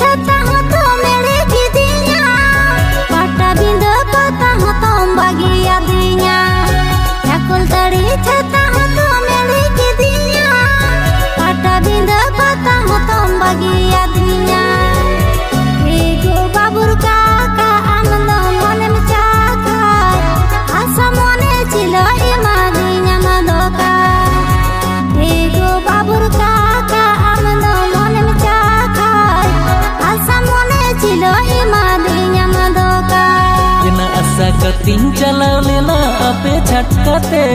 छाता हतो मेरे किदिया पाटा बिंद पता हतो बागिया दिया ठाकुर तड़ी छाता हतो मेरे किदिया पाटा बिंद पता हतो बागिया दिया एगो बाबुर काका आनंद मने चाका आशा मने छिलो एमा दिया मदका एगो बाबुर काका आनंद मने चाका आशा मने छिलो एमा दिया मदका ina asa kating chalaw lena ape chhatkate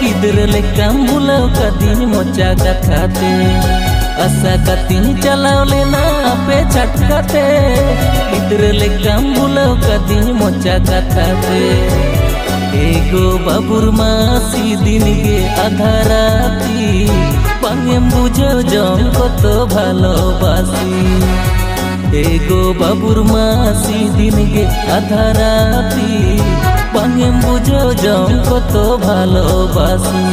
idre lekam bulau kadin mocha gathate asa kating chalaw lena ape chhatkate idre lekam bulau kadin mocha gathate ego babur masi din ge adharati bangem bujho jong koto bhalobasi एगो बाबुर मासी दिन गे आधाराती बांगेम बुझो जम कतो भालोबासी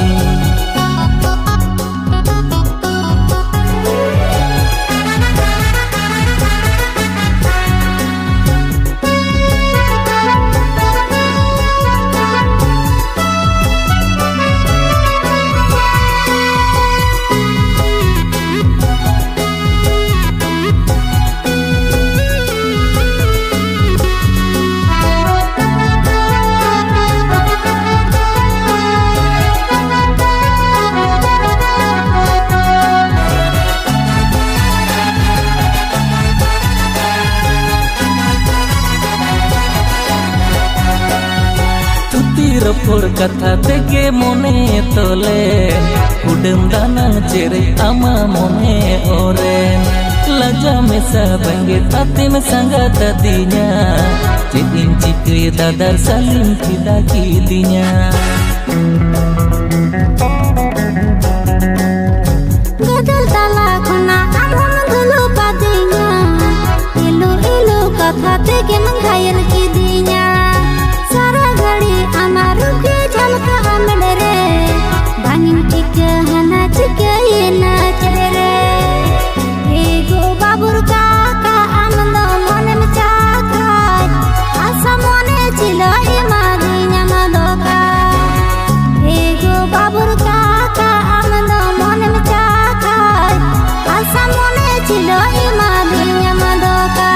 रफोर कथा तेगे मने तोले उडम दाना चेरे आमा मने ओरे लजा मेसा बंगे ताते में संगा तदिnya चितिन चिकरी दादर सालिम किदा की दिnya गदल ताला खुना आमन दुलु पादिnya इलु इलु कथा तेगे मंगायल की दिnya सारा घड़ी amaru ke jalka amdere bangin tika hana tika ina chere ego babur kaka amanda mone mchaka asa mone chilo ema dinya madoka ego babur kaka amanda mone mchaka asa mone chilo ema dinya madoka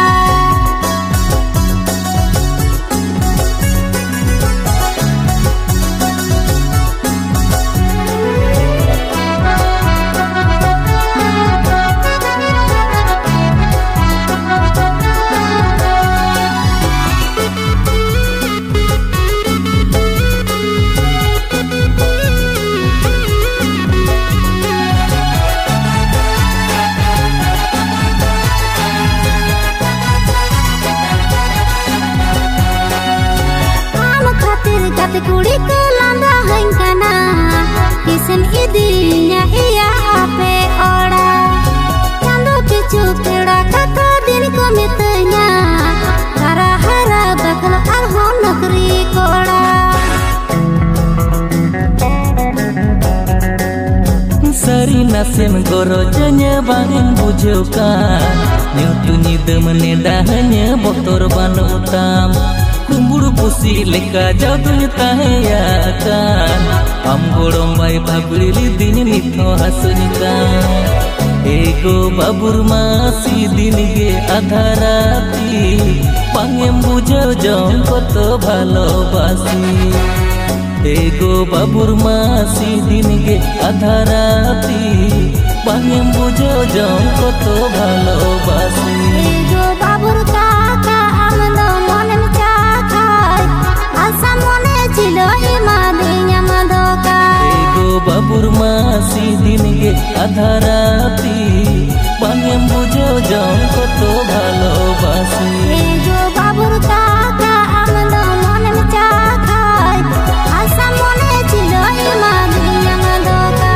कुड़ी को लांदा हंकना किसन इदिnya iya ape ora Chando पिछु पेड़ा कथा दिन को मितnya हरा हरा बखल आहो नकरी कोड़ा sari nasen gorojnya bangin bujoka nyutu nyidem nedahnya botor banutam kumbur pusi leka jauh tahaya kan am gorong bai babli din nitho hasnika ego babur masi din ge adharati bangem bujho jong koto bhalobasi ego babur masi din ge adharati bangem bujho jong koto bhalobasi ego babur kaka amanda mone asa mone chilo ema dinya madoka ego babur masi din ge adharati bangem bujho jong koto bhalobasi ego babur kaka amanda mone chaka asa mone chilo ema dinya madoka